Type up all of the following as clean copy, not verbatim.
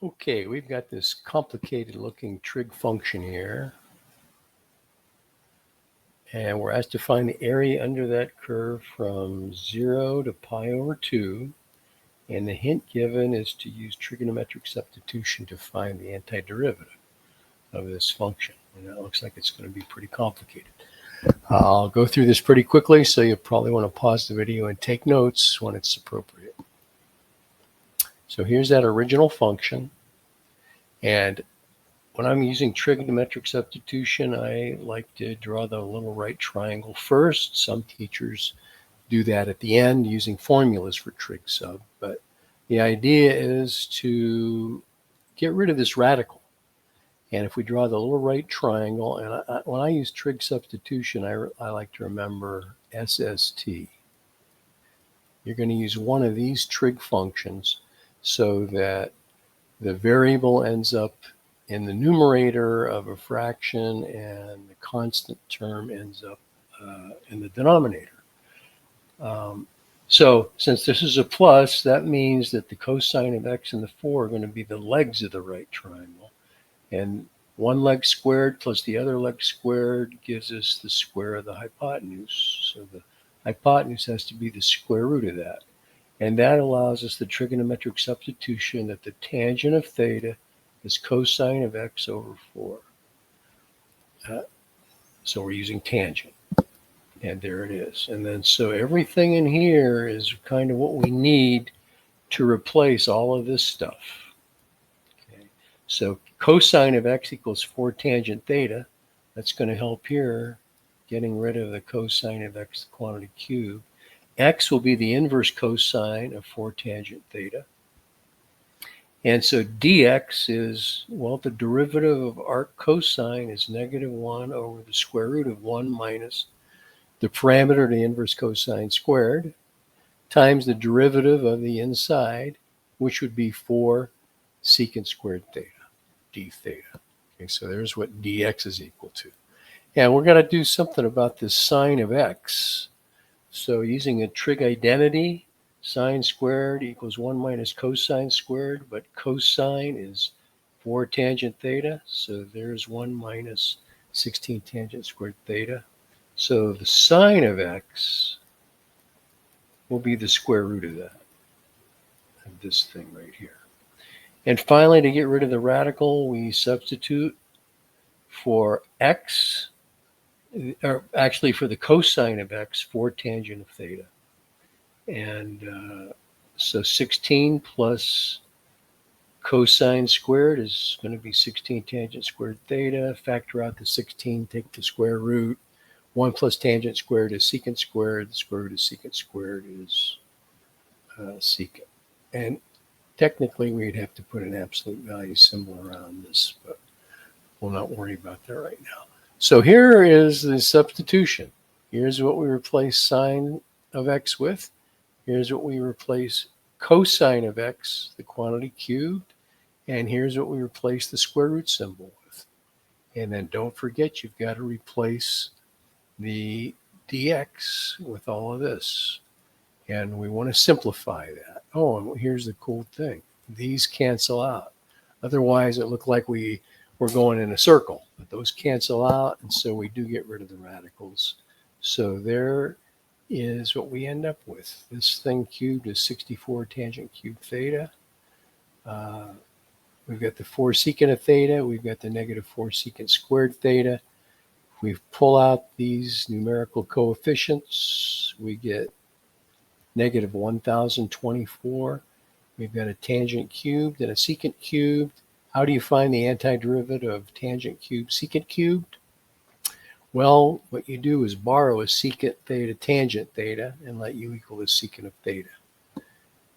Okay, we've got this complicated looking trig function here. And we're asked to find the area under that curve from 0 to pi over 2. And the hint given is to use trigonometric substitution to find the antiderivative of this function. And that looks like it's going to be pretty complicated. I'll go through this pretty quickly, so you'll probably want to pause the video and take notes when it's appropriate. So here's that original function. And when I'm using trigonometric substitution, I like to draw the little right triangle first. Some teachers do that at the end using formulas for trig sub. But the idea is to get rid of this radical. And if we draw the little right triangle, and when I use trig substitution, I like to remember SST. You're going to use one of these trig functions so that the variable ends up in the numerator of a fraction and the constant term ends up in the denominator. So since this is a plus, that means that the cosine of x and the 4 are going to be the legs of the right triangle. And one leg squared plus the other leg squared gives us the square of the hypotenuse. So the hypotenuse has to be the square root of that. And that allows us the trigonometric substitution that the tangent of theta is cosine of x over 4. So we're using tangent. And there it is. And then so everything in here is kind of what we need to replace all of this stuff. Okay. So cosine of x equals 4 tangent theta. That's going to help here, getting rid of the cosine of x, the quantity cubed. X will be the inverse cosine of 4 tangent theta. And so dx is, well, the derivative of arc cosine is -1 over the square root of 1 minus the parameter of the inverse cosine squared times the derivative of the inside, which would be 4 secant squared theta, d theta. Okay, so there's what dx is equal to. And we're going to do something about this sine of x. So using a trig identity, sine squared equals 1 minus cosine squared, but cosine is 4 tangent theta. So there's 1 minus 16 tangent squared theta. So the sine of x will be the square root of that, of this thing right here. And finally, to get rid of the radical, we substitute for x, or actually for the cosine of x, 4 tangent of theta. And so 16 plus cosine squared is going to be 16 tangent squared theta. Factor out the 16, take the square root. 1 plus tangent squared is secant squared. The square root of secant squared is secant. And technically, we'd have to put an absolute value symbol around this, but we'll not worry about that right now. So here is the substitution. Here's what we replace sine of x with. Here's what we replace cosine of x, the quantity cubed. And here's what we replace the square root symbol with. And then don't forget, you've got to replace the dx with all of this. And we want to simplify that. Oh, and here's the cool thing. These cancel out. Otherwise, it looked like we're going in a circle. But those cancel out, and so we do get rid of the radicals. So there is what we end up with. This thing cubed is 64 tangent cubed theta. We've got the 4 secant of theta. We've got the -4 secant squared theta. If we pull out these numerical coefficients, we get -1024. We've got a tangent cubed and a secant cubed. How do you find the antiderivative of tangent cubed, secant cubed? Well, what you do is borrow a secant theta tangent theta and let u equal the secant of theta.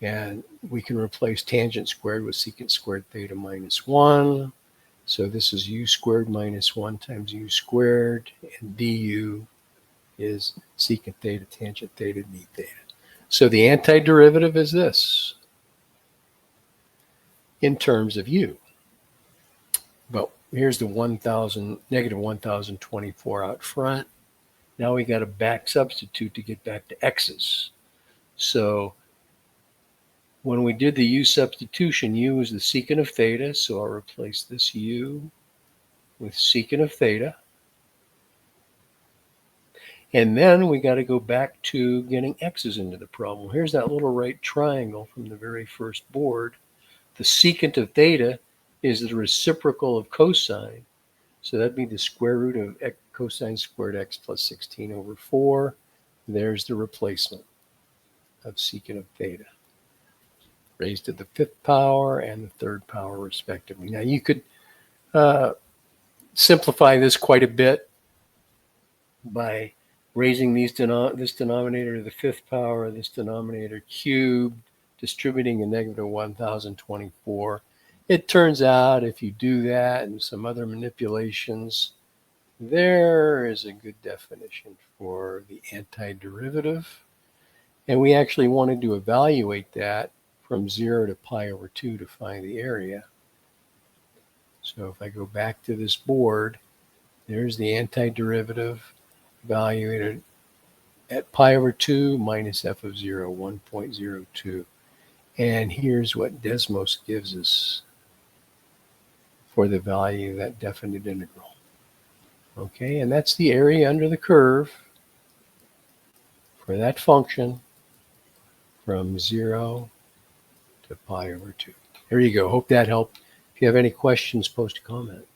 And we can replace tangent squared with secant squared theta minus 1. So this is u squared minus 1 times u squared, and du is secant theta tangent theta d theta. So the antiderivative is this in terms of u. But here's the -1024 out front. Now we got to back substitute to get back to x's. So when we did the u substitution, u was the secant of theta, so I'll replace this u with secant of theta. And then we got to go back to getting x's into the problem. Here's that little right triangle from the very first board. The secant of theta is the reciprocal of cosine. So that'd be the square root of cosine squared x plus 16 over 4. There's the replacement of secant of theta, raised to the 5th power and the 3rd power respectively. Now you could simplify this quite a bit by raising this denominator to the 5th power, this denominator cubed, distributing a negative 1024. It turns out if you do that and some other manipulations, there is a good definition for the antiderivative. And we actually wanted to evaluate that from 0 to pi over 2 to find the area. So if I go back to this board, there's the antiderivative evaluated at pi over 2 minus f of 0, 1.02. And here's what Desmos gives us for the value of that definite integral. Okay, and that's the area under the curve for that function from 0 to pi over 2. There you go. Hope that helped. If you have any questions, post a comment.